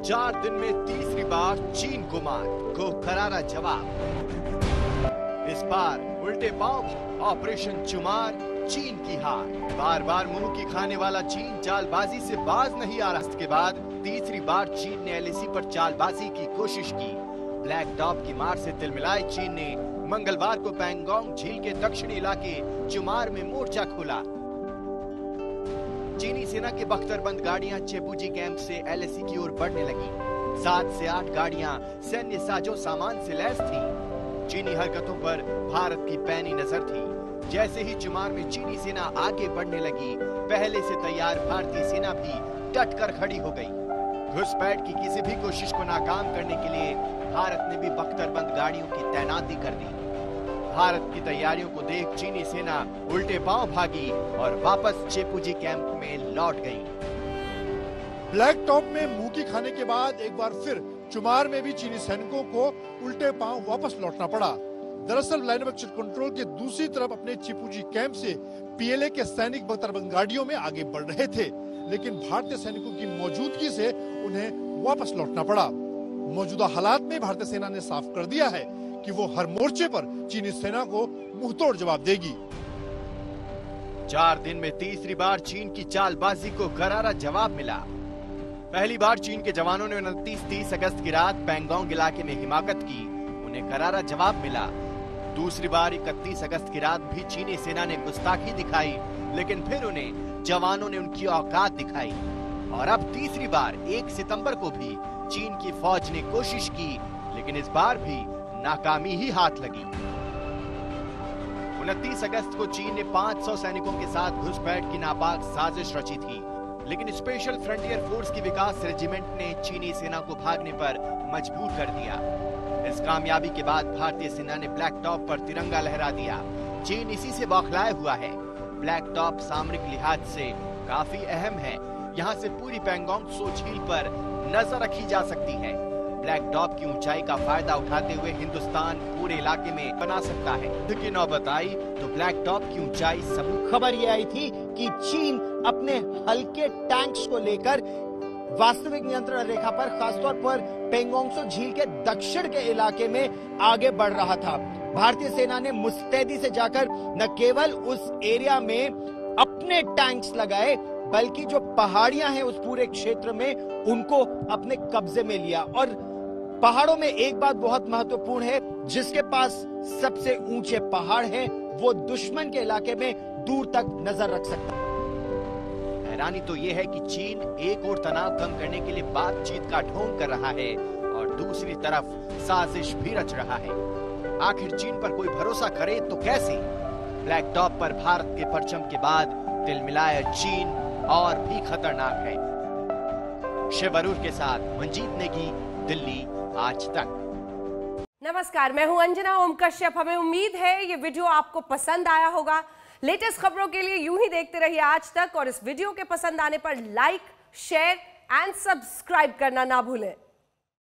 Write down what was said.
4 दिन में तीसरी बार चीन को करारा जवाब। इस बार उल्टे पांव ऑपरेशन चुमार, चीन की हार। बार बार मुंह की खाने वाला चीन चालबाजी से बाज नहीं आ रहा। इसके बाद तीसरी बार चीन ने एलएसी पर चालबाजी की कोशिश की। ब्लैक टॉप की मार से तिलमिलाए चीन ने मंगलवार को पैंगोंग झील के दक्षिणी इलाके चुमार में मोर्चा खोला। चीनी सेना के बख्तरबंद गाड़ियां चेपुजी कैंप से एलएसी की ओर बढ़ने लगी। 7 से 8 गाड़ियां सैन्य साजो सामान से लैस थीं। चीनी हरकतों पर भारत की पैनी नजर थी। जैसे ही चुमार में चीनी सेना आगे बढ़ने लगी, पहले से तैयार भारतीय सेना भी डट कर खड़ी हो गई। घुसपैठ की किसी भी कोशिश को नाकाम करने के लिए भारत ने भी बख्तरबंद गाड़ियों की तैनाती कर दी। भारत की तैयारियों को देख चीनी सेना उल्टे पांव भागी और वापस चेपुजी कैंप में लौट गई। ब्लैक टॉप में मुंह की खाने के बाद एक बार फिर चुमार में भी चीनी सैनिकों को उल्टे पांव वापस लौटना पड़ा। दरअसल लाइन ऑफ एक्शन कंट्रोल के दूसरी तरफ अपने चेपुजी कैंप से पीएलए के सैनिक बख्तरबंद गाड़ियों में आगे बढ़ रहे थे, लेकिन भारतीय सैनिकों की मौजूदगी से उन्हें वापस लौटना पड़ा। मौजूदा हालात में भारतीय सेना ने साफ कर दिया है कि वो हर मोर्चे पर चीनी सेना को मुंहतोड़ जवाब देगी। 4 दिन में तीसरी बार चीन की चालबाजी को करारा जवाब मिला। पहली बार चीन के जवानों ने 29-30 अगस्त की रात पैंगोंग इलाके में हिमाकत की, उन्हें करारा जवाब मिला। दूसरी बार 31 अगस्त की रात भी चीनी सेना ने गुस्ताखी दिखाई, लेकिन फिर उन्हें जवानों ने उनकी औकात दिखाई। और अब तीसरी बार 1 सितंबर को भी चीन की फौज ने कोशिश की, लेकिन इस बार भी नाकामी ही हाथ लगी। 29 अगस्त को चीन ने 500 सैनिकों के साथ घुसपैठ की नापाक साजिश रची थी, लेकिन स्पेशल फ्रंटियर फोर्स की विकास रेजिमेंट ने चीनी सेना को भागने पर मजबूर कर दिया। इस कामयाबी के बाद भारतीय सेना ने ब्लैक टॉप पर तिरंगा लहरा दिया। चीन इसी से बौखलाया हुआ है। ब्लैक टॉप सामरिक लिहाज से काफी अहम है। यहाँ से पूरी पैंगोंग त्सो झील पर नजर रखी जा सकती है। ब्लैक टॉप की ऊंचाई का फायदा उठाते हुए हिंदुस्तान पूरे इलाके में बना सकता है। की नौबत आई तो ब्लैक टॉप की ऊंचाई सबूत। खबर ये आई थी कि चीन अपने हल्के टैंक्स को लेकर वास्तविक नियंत्रण रेखा पर, खासतौर पर पैंगोंग त्सो झील के दक्षिण के इलाके में आगे बढ़ रहा था। भारतीय सेना ने मुस्तैदी से जाकर न केवल उस एरिया में अपने टैंक्स लगाए, बल्कि जो पहाड़ियां हैं उस पूरे क्षेत्र में उनको अपने कब्जे में लिया। और पहाड़ों में एक बात बहुत महत्वपूर्ण है, जिसके पास सबसे ऊंचे पहाड़ हैं, वो दुश्मन के इलाके में दूर तक नजर रख सकता है। हैरानी तो ये है कि चीन एक और तनाव कम करने के लिए बातचीत का ढोंग कर रहा है और दूसरी तरफ साजिश भी रच रहा है। आखिर चीन पर कोई भरोसा करे तो कैसे? ब्लैक टॉप पर भारत के परचम के बाद तिलमिलाया चीन और भी खतरनाक है। शिव अरूर के साथ मंजीत नेगी, दिल्ली आज तक। नमस्कार, मैं हूं अंजना ओम कश्यप। हमें उम्मीद है ये वीडियो आपको पसंद आया होगा। लेटेस्ट खबरों के लिए यूं ही देखते रहिए आज तक, और इस वीडियो के पसंद आने पर लाइक, शेयर एंड सब्सक्राइब करना ना भूलें।